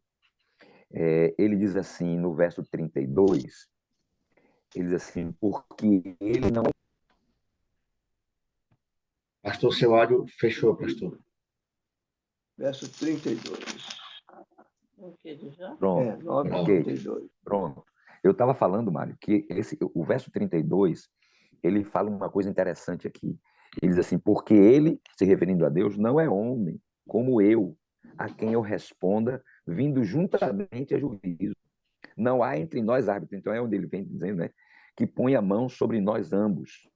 Ele diz assim, no verso 32, ele diz assim, porque ele não... Pastor, seu áudio fechou, pastor. Verso 32. Pronto, 9:32. pronto. Eu estava falando, Mário, que o verso 32, ele fala uma coisa interessante aqui. Ele diz assim, porque ele, se referindo a Deus, não é homem, como eu, a quem eu responda, vindo juntamente a juízo. Não há entre nós árbitro. Então é onde ele vem dizendo, né? Que põe a mão sobre nós ambos.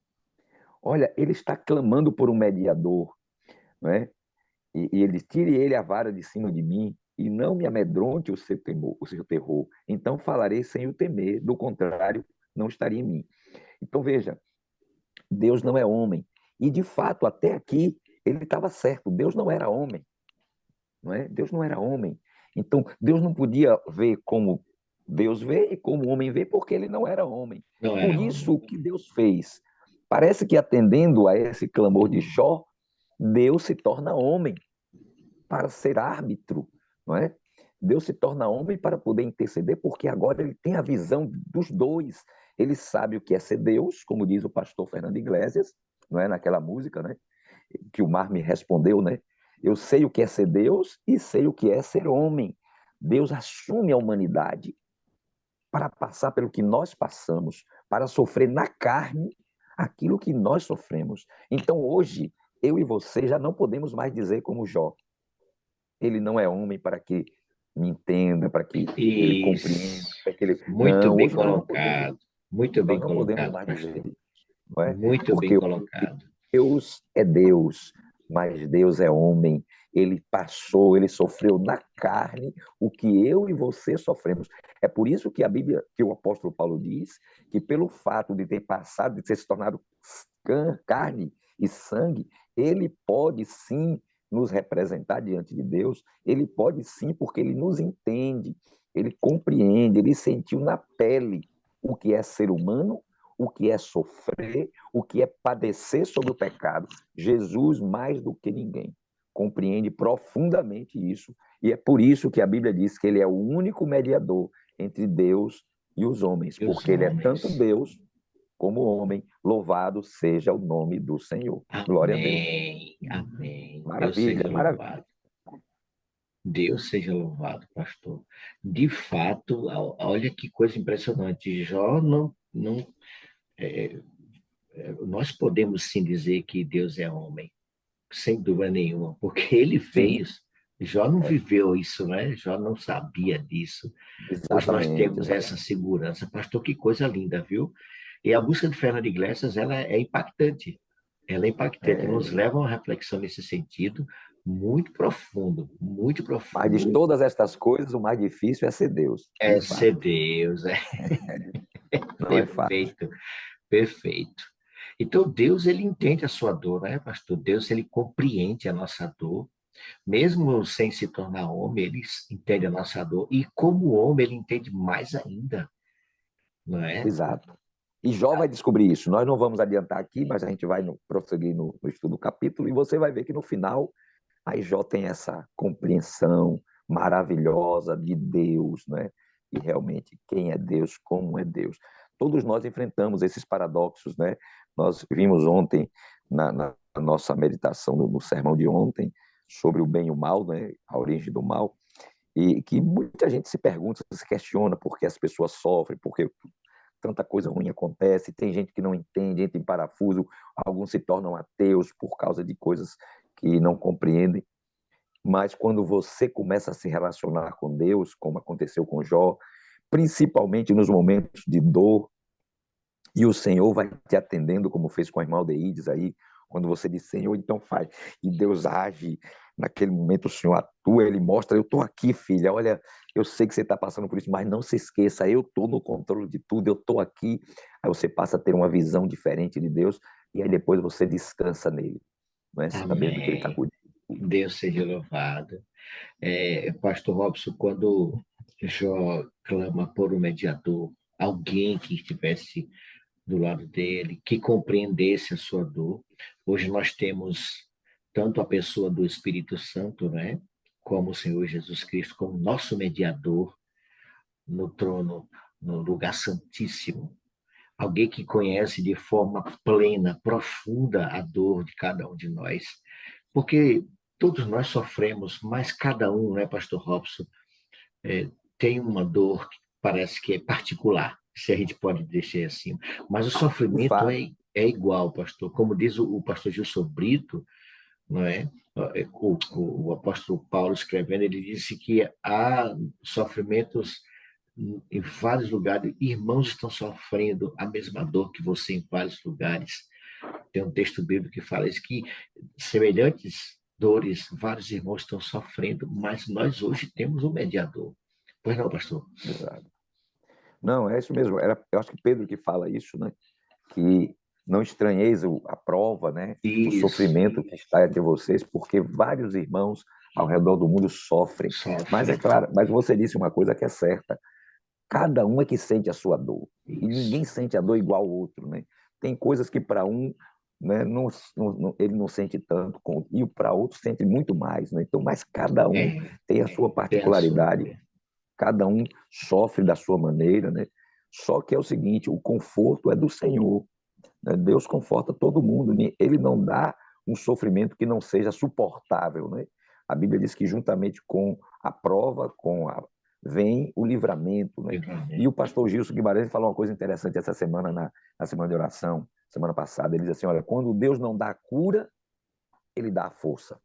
Olha, ele está clamando por um mediador, né? E ele diz, tire ele a vara de cima de mim e não me amedronte o seu temor, o seu terror. Então falarei sem o temer, do contrário, não estaria em mim. Então veja, Deus não é homem. E de fato, até aqui, ele estava certo, Deus não era homem, não é? Deus não era homem. Então, Deus não podia ver como Deus vê e como o homem vê, porque ele não era homem. Não Por era isso, homem. o que Deus fez? Parece que atendendo a esse clamor de Jó, Deus se torna homem para ser árbitro, não é? Deus se torna homem para poder interceder, porque agora ele tem a visão dos dois. Ele sabe o que é ser Deus, como diz o pastor Fernando Iglesias, não é? Naquela música, né? Que o mar me respondeu, né? Eu sei o que é ser Deus e sei o que é ser homem. Deus assume a humanidade para passar pelo que nós passamos, para sofrer na carne aquilo que nós sofremos. Então, hoje, eu e você já não podemos mais dizer como Jó. Ele não é homem para que me entenda, para que ele compreenda, Isso. para que ele... Muito Não, bem hoje nós não podemos, colocado. Muito bem nós não podemos colocado, mais dizer pastor. isso, não é? Muito bem Porque colocado. Deus é Deus, mas Deus é homem. Ele passou, ele sofreu na carne o que eu e você sofremos. É por isso que a Bíblia, que o apóstolo Paulo diz, que pelo fato de ter passado, de ter se tornado carne e sangue, ele pode sim nos representar diante de Deus, ele pode sim, porque ele nos entende, ele compreende, ele sentiu na pele o que é ser humano, o que é sofrer, o que é padecer sobre o pecado. Jesus, mais do que ninguém, compreende profundamente isso, e é por isso que a Bíblia diz que ele é o único mediador entre Deus e os homens, E os porque ele é tanto homens. Deus como homem. Louvado seja o nome do Senhor. Glória a Deus. Amém. Amém. Deus Maravilha, seja maravilha. louvado. Deus seja louvado, pastor. De fato, olha que coisa impressionante. Jó não nós podemos sim dizer que Deus é homem, sem dúvida nenhuma, porque ele Sim, fez. Jó não é, viveu isso, né? Jó não sabia disso. Hoje nós exatamente, temos exatamente. essa segurança. Pastor, que coisa linda, viu? E a música de Fernando Iglesias, ela é impactante. Ela é impactante, nos É, leva a uma reflexão nesse sentido muito profundo, muito mas de profundo. todas estas coisas, o mais difícil é ser Deus, de É ser fato. Deus, é Não é fácil. perfeito, perfeito. Então, Deus, ele entende a sua dor, né, pastor? Deus, ele compreende a nossa dor, mesmo sem se tornar homem, ele entende a nossa dor, e como homem, ele entende mais ainda, não é? Exato. E Jó vai descobrir isso. Nós não vamos adiantar aqui, mas a gente vai prosseguir no estudo do capítulo, e você vai ver que no final, aí Jó tem essa compreensão maravilhosa de Deus, né? E realmente quem é Deus, como é Deus. Todos nós enfrentamos esses paradoxos, né? Nós vimos ontem, na nossa meditação, no sermão de ontem, sobre o bem e o mal, né? A origem do mal, e que muita gente se pergunta, se questiona por que as pessoas sofrem, porque tanta coisa ruim acontece, tem gente que não entende, entra em parafuso, alguns se tornam ateus por causa de coisas que não compreendem. Mas quando você começa a se relacionar com Deus, como aconteceu com Jó, principalmente nos momentos de dor, e o Senhor vai te atendendo, como fez com a irmã Aldeides aí, quando você diz, Senhor, então faz. E Deus age, naquele momento o Senhor atua, Ele mostra, eu estou aqui, filha, olha, eu sei que você está passando por isso, mas não se esqueça, eu estou no controle de tudo, eu estou aqui. Aí você passa a ter uma visão diferente de Deus, e aí depois você descansa nele, não é? Sabendo que Ele está Amém. cuidando. Deus seja louvado. Pastor Robson, quando Jó clama por um mediador, alguém que estivesse do lado dele, que compreendesse a sua dor. Hoje nós temos tanto a pessoa do Espírito Santo, né, como o Senhor Jesus Cristo, como nosso mediador no trono, no lugar santíssimo. Alguém que conhece de forma plena, profunda a dor de cada um de nós. Porque todos nós sofremos, mas cada um, né, Pastor Robson, tem uma dor que parece que é particular, se a gente pode dizer assim. Mas o De sofrimento fato, é igual, pastor. Como diz o pastor Gilson Brito, não é? O apóstolo Paulo escrevendo, ele disse que há sofrimentos em vários lugares, irmãos estão sofrendo a mesma dor que você em vários lugares. Tem um texto bíblico que fala isso, que semelhantes dores, vários irmãos estão sofrendo, mas nós hoje temos um mediador. Pois não, pastor? exato. Não, é isso mesmo. Eu acho que Pedro que fala isso, né? Que não estranheis a prova, né? O Isso, sofrimento que está entre vocês, porque vários irmãos ao redor do mundo sofrem. Mas é sofrem. claro, mas você disse uma coisa que é certa. Cada um é que sente a sua dor. E Isso. ninguém sente a dor igual ao outro, né? Tem coisas que para um, né, ele não sente tanto, e para outro sente muito mais, né? Então, mas cada um É, tem a sua tem a sua. particularidade, cada um sofre da sua maneira, né? Só que é o seguinte, o conforto é do Senhor, né? Deus conforta todo mundo, Ele não dá um sofrimento que não seja suportável, né? A Bíblia diz que juntamente com a prova, vem o livramento, né? E o pastor Gilson Guimarães falou uma coisa interessante essa semana, na semana de oração, semana passada. Ele diz assim, olha, quando Deus não dá a cura, Ele dá a força,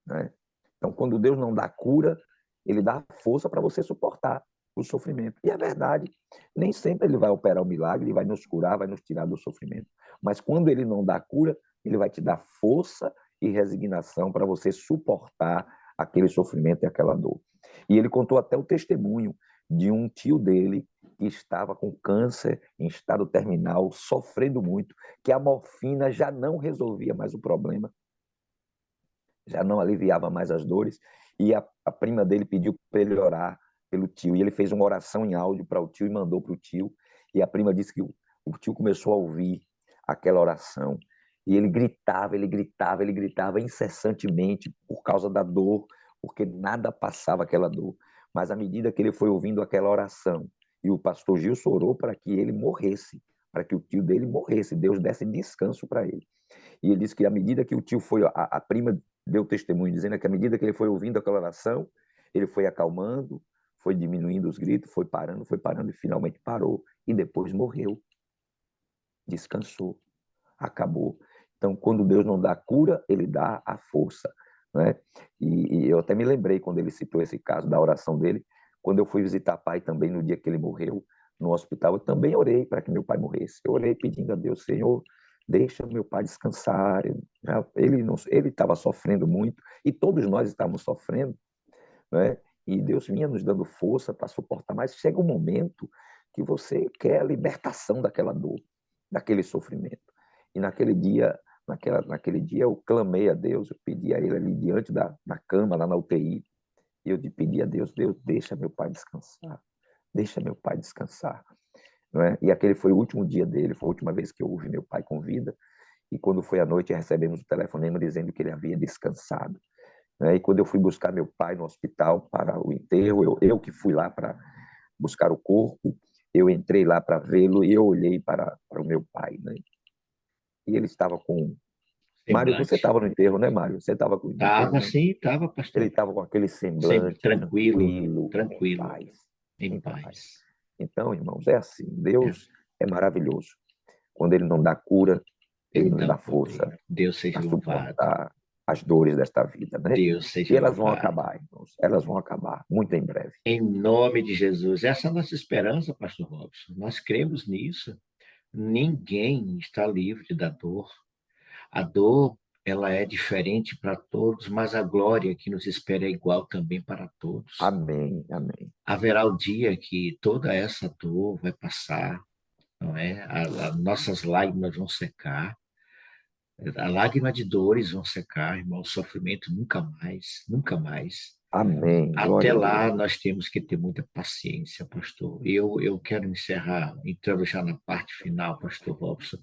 né? Então, quando Deus não dá cura, ele dá força para você suportar o sofrimento. E é verdade, nem sempre ele vai operar o milagre, ele vai nos curar, vai nos tirar do sofrimento. Mas quando ele não dá cura, ele vai te dar força e resignação para você suportar aquele sofrimento e aquela dor. E ele contou até o testemunho de um tio dele que estava com câncer em estado terminal, sofrendo muito, que a morfina já não resolvia mais o problema, já não aliviava mais as dores, e a prima dele pediu para ele orar pelo tio, e ele fez uma oração em áudio para o tio e mandou para o tio, e a prima disse que o tio começou a ouvir aquela oração, e ele gritava incessantemente por causa da dor, porque nada passava aquela dor. Mas à medida que ele foi ouvindo aquela oração, e o pastor Gilson orou para que ele morresse, para que o tio dele morresse, Deus desse descanso para ele. E ele disse que à medida que o tio foi, a prima deu testemunho, dizendo que à medida que ele foi ouvindo aquela oração, ele foi acalmando, foi diminuindo os gritos, foi parando e finalmente parou. E depois morreu. Descansou. Acabou. Então, quando Deus não dá cura, ele dá a força. Né? E eu até me lembrei, quando ele citou esse caso da oração dele, quando eu fui visitar pai também, no dia que ele morreu, no hospital, eu também orei para que meu pai morresse. Eu orei pedindo a Deus, Senhor, deixa meu pai descansar. Ele estava sofrendo muito, e todos nós estávamos sofrendo, né? E Deus vinha nos dando força para suportar, mas chega um momento que você quer a libertação daquela dor, daquele sofrimento. E naquele dia eu clamei a Deus, eu pedi a ele ali diante da cama, lá na UTI, e eu pedi a Deus, deixa meu pai descansar, deixa meu pai descansar. Não é? E aquele foi o último dia dele, foi a última vez que eu ouvi meu pai com vida, e quando foi à noite recebemos o telefonema dizendo que ele havia descansado. E quando eu fui buscar meu pai no hospital para o enterro, eu que fui lá para buscar o corpo, eu entrei lá para vê-lo e eu olhei para o meu pai, né? E ele estava com... Mário, você estava no enterro, né, Mário? Você estava com o enterro, Estava, né? sim, estava, pastor. Ele estava com aquele semblante tranquilo, em paz. Então, irmãos, é assim, Deus é maravilhoso. Quando ele não dá cura, ele nos dá força. Deus seja louvado. Suportar as dores desta vida, né? Deus seja e elas vão louvado. acabar, irmãos. Elas vão acabar muito em breve. Em nome de Jesus. Essa é a nossa esperança, pastor Robson. Nós cremos nisso. Ninguém está livre da dor. A dor, ela é diferente para todos, mas a glória que nos espera é igual também para todos. Amém, amém. Haverá o dia que toda essa dor vai passar, não é? As nossas lágrimas vão secar. A lágrima de dores vão secar, irmão. O sofrimento nunca mais, nunca mais. Amém. Até lá, nós temos que ter muita paciência, pastor. Eu quero encerrar, entrando já na parte final, pastor Robson,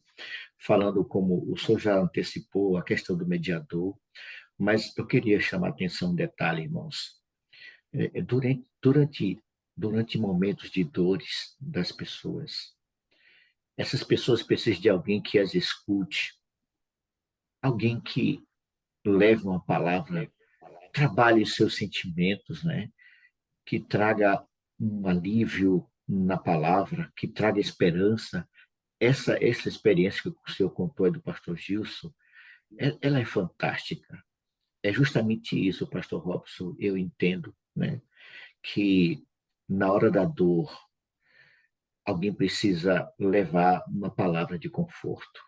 falando como o senhor já antecipou a questão do mediador, mas eu queria chamar a atenção um detalhe, irmãos. Durante momentos de dores das pessoas, essas pessoas precisam de alguém que as escute, alguém que leve uma palavra, trabalhe os seus sentimentos, né? Que traga um alívio na palavra, que traga esperança. Essa experiência que o senhor contou aí do pastor Gilson, ela é fantástica. É justamente isso, pastor Robson, eu entendo, né? Que na hora da dor, alguém precisa levar uma palavra de conforto.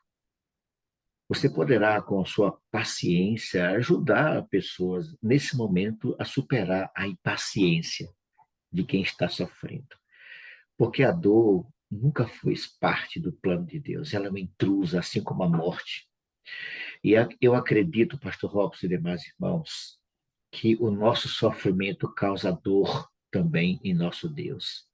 Você poderá, com a sua paciência, ajudar pessoas nesse momento a superar a impaciência de quem está sofrendo. Porque a dor nunca foi parte do plano de Deus, ela é uma intrusa, assim como a morte. E eu acredito, pastor Robson e demais irmãos, que o nosso sofrimento causa dor também em nosso Deus.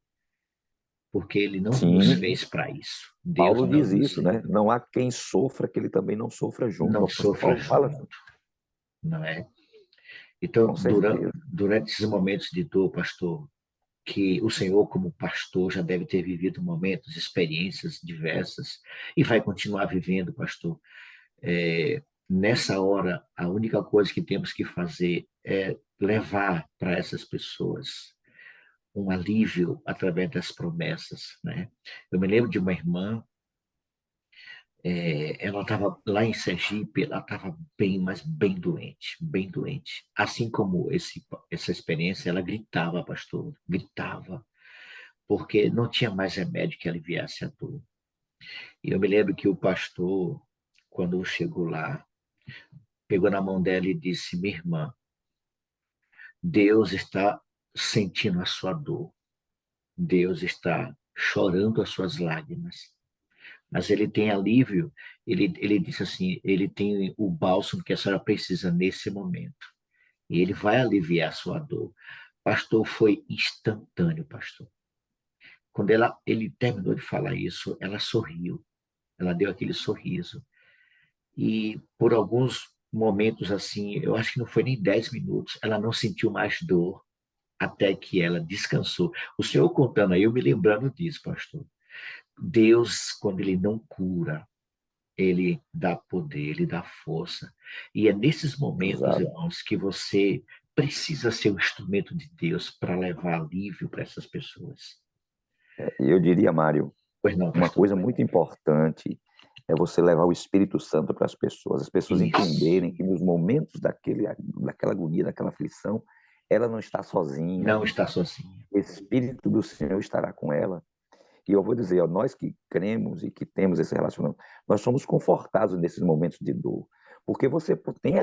Porque ele não nos fez para isso. Deus Paulo diz isso, né? Não há quem sofra que ele também não sofra junto. Não sofra junto, não é? Então, durante esses momentos de dor, pastor, que o senhor, como pastor, já deve ter vivido momentos, experiências diversas, e vai continuar vivendo, pastor. Nessa hora, a única coisa que temos que fazer é levar para essas pessoas um alívio através das promessas, né? Eu me lembro de uma irmã, ela estava lá em Sergipe, ela estava bem, mas bem doente, bem doente. Assim como essa experiência, ela gritava, pastor, gritava, porque não tinha mais remédio que aliviasse a dor. E eu me lembro que o pastor, quando chegou lá, pegou na mão dela e disse: minha irmã, Deus está sentindo a sua dor, Deus está chorando as suas lágrimas, mas ele tem alívio. Ele disse assim: ele tem o bálsamo que a senhora precisa nesse momento, e ele vai aliviar a sua dor. Pastor, foi instantâneo, pastor. Quando ele terminou de falar isso, ela sorriu, ela deu aquele sorriso, e por alguns momentos assim, eu acho que não foi nem 10 minutos, ela não sentiu mais dor, até que ela descansou. O senhor contando aí, eu me lembrando disso, pastor. Deus, quando ele não cura, ele dá poder, ele dá força. E é nesses momentos, Exato. irmãos, que você precisa ser um instrumento de Deus para levar alívio para essas pessoas. E eu diria, Mário, Pois não, uma pastor? coisa muito importante é você levar o Espírito Santo para as pessoas Isso. entenderem que nos momentos daquela agonia, daquela aflição, ela não está sozinha. Não está sozinha. O Espírito do Senhor estará com ela. E eu vou dizer, ó, nós que cremos e que temos esse relacionamento, nós somos confortados nesses momentos de dor, porque você tem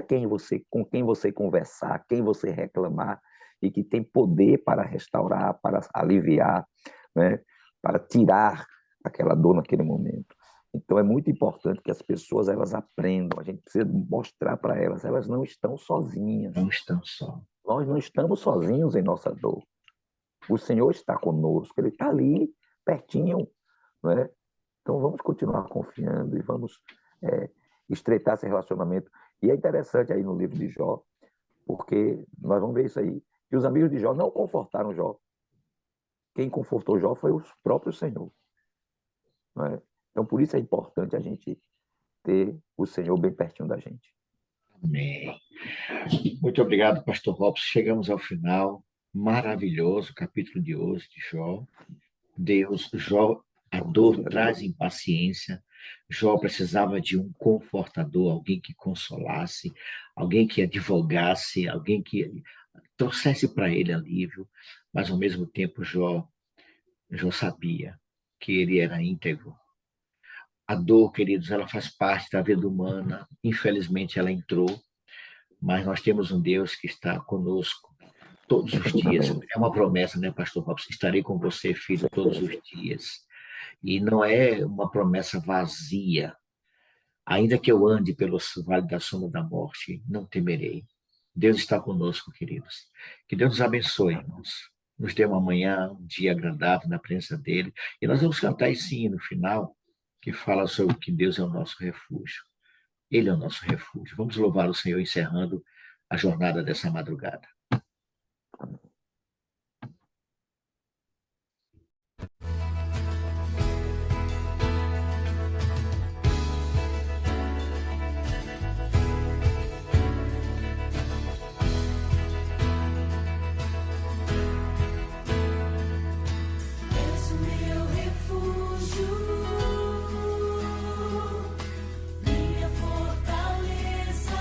com quem você conversar, quem você reclamar, e que tem poder para restaurar, para aliviar, né, para tirar aquela dor naquele momento. Então é muito importante que as pessoas elas aprendam, a gente precisa mostrar para elas não estão sozinhas. Não estão só. Nós não estamos sozinhos em nossa dor. O Senhor está conosco, Ele está ali, pertinho, né? Então vamos continuar confiando e vamos estreitar esse relacionamento. E é interessante aí no livro de Jó, porque nós vamos ver isso aí, que os amigos de Jó não confortaram Jó. Quem confortou Jó foi o próprio Senhor, né? Então por isso é importante a gente ter o Senhor bem pertinho da gente. Amém. Muito obrigado, pastor Robson. Chegamos ao final. Maravilhoso capítulo de hoje de Jó. Jó, a dor traz impaciência. Jó precisava de um confortador, alguém que consolasse, alguém que advogasse, alguém que trouxesse para ele alívio, mas ao mesmo tempo Jó sabia que ele era íntegro. A dor, queridos, ela faz parte da vida humana. Infelizmente ela entrou, mas nós temos um Deus que está conosco todos os dias. É uma promessa, né, pastor Robson? Estarei com você, filho, todos os dias. E não é uma promessa vazia. Ainda que eu ande pelo vale da sombra da morte, não temerei. Deus está conosco, queridos. Que Deus nos abençoe, irmãos. Nos dê uma manhã, um dia agradável na presença dele. E nós vamos cantar esse hino no final, que fala sobre que Deus é o nosso refúgio. Ele é o nosso refúgio. Vamos louvar o Senhor encerrando a jornada dessa madrugada. És o meu refúgio, minha fortaleza.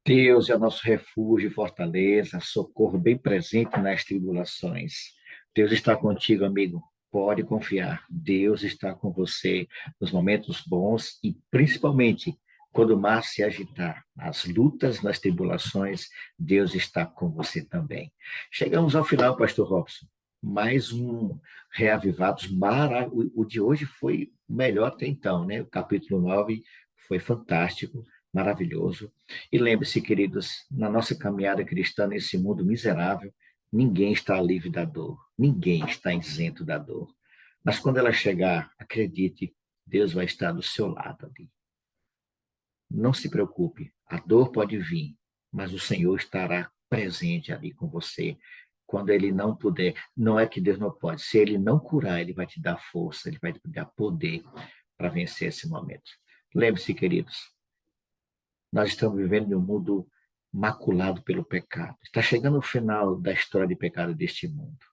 Deus é o nosso refúgio e fortaleza, socorro bem presente nas tribulações. Deus está contigo, amigo. Pode confiar. Deus está com você nos momentos bons e principalmente quando o mar se agitar, nas lutas, nas tribulações, Deus está com você também. Chegamos ao final, Pastor Robson. Mais um Reavivados. O de hoje foi o melhor até então, né? O capítulo 9 foi fantástico, maravilhoso. E lembre-se, queridos, na nossa caminhada cristã nesse mundo miserável, ninguém está livre da dor, ninguém está isento da dor. Mas quando ela chegar, acredite, Deus vai estar do seu lado ali. Não se preocupe, a dor pode vir, mas o Senhor estará presente ali com você. Quando ele não puder, não é que Deus não pode, se ele não curar, ele vai te dar força, ele vai te dar poder para vencer esse momento. Lembre-se, queridos, nós estamos vivendo em um mundo maculado pelo pecado. Está chegando o final da história de pecado deste mundo.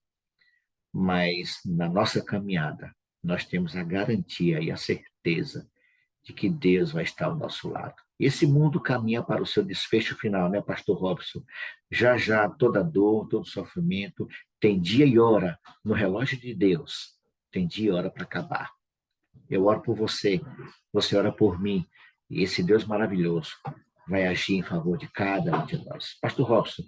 Mas na nossa caminhada, nós temos a garantia e a certeza de que Deus vai estar ao nosso lado. Esse mundo caminha para o seu desfecho final, né, Pastor Robson? Já já, toda dor, todo sofrimento, tem dia e hora no relógio de Deus. Tem dia e hora para acabar. Eu oro por você, você ora por mim, e esse Deus maravilhoso vai agir em favor de cada um de nós. Pastor Robson,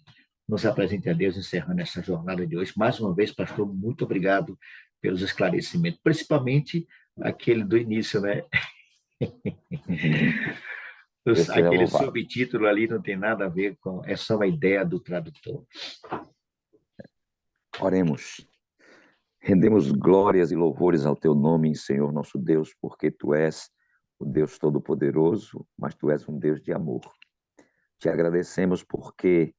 nos apresente a Deus, encerrando essa jornada de hoje. Mais uma vez, pastor, muito obrigado pelos esclarecimentos, principalmente aquele do início, né? Aquele subtítulo ali não tem nada a ver com, é só uma ideia do tradutor. Oremos. Rendemos glórias e louvores ao teu nome, Senhor nosso Deus, porque tu és o Deus Todo-Poderoso, mas tu és um Deus de amor. Te agradecemos porque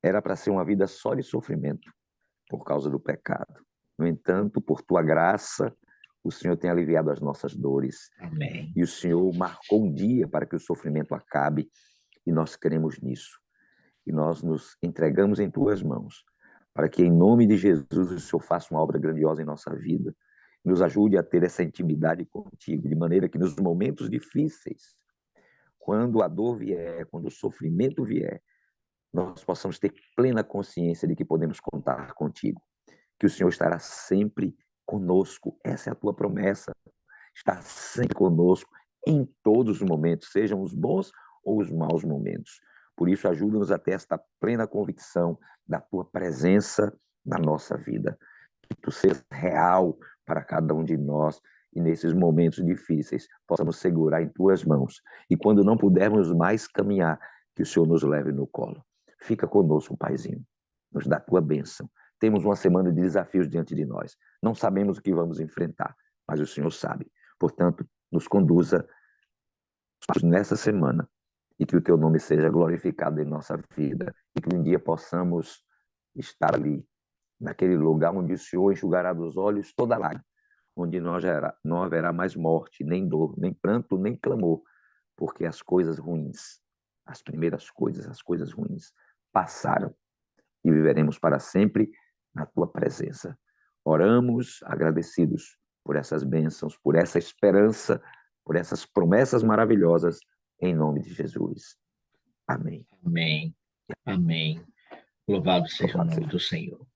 era para ser uma vida só de sofrimento, por causa do pecado. No entanto, por tua graça, o Senhor tem aliviado as nossas dores. Amém. E o Senhor marcou um dia para que o sofrimento acabe, e nós cremos nisso. E nós nos entregamos em tuas mãos, para que, em nome de Jesus, o Senhor faça uma obra grandiosa em nossa vida, nos ajude a ter essa intimidade contigo, de maneira que nos momentos difíceis, quando a dor vier, quando o sofrimento vier, nós possamos ter plena consciência de que podemos contar contigo, que o Senhor estará sempre conosco. Essa é a tua promessa, estar sempre conosco em todos os momentos, sejam os bons ou os maus momentos. Por isso, ajuda-nos a ter esta plena convicção da tua presença na nossa vida, que tu sejas real para cada um de nós e nesses momentos difíceis possamos segurar em tuas mãos. E quando não pudermos mais caminhar, que o Senhor nos leve no colo. Fica conosco, Paizinho, nos dá a tua bênção. Temos uma semana de desafios diante de nós. Não sabemos o que vamos enfrentar, mas o Senhor sabe. Portanto, nos conduza nessa semana e que o teu nome seja glorificado em nossa vida e que um dia possamos estar ali, naquele lugar onde o Senhor enxugará dos olhos toda lágrima, onde não haverá mais morte, nem dor, nem pranto, nem clamor, porque as coisas ruins, as primeiras coisas, as coisas ruins, passaram e viveremos para sempre na tua presença. Oramos agradecidos por essas bênçãos, por essa esperança, por essas promessas maravilhosas, em nome de Jesus. Amém. Amém. Amém. Louvado seja o nome do Senhor.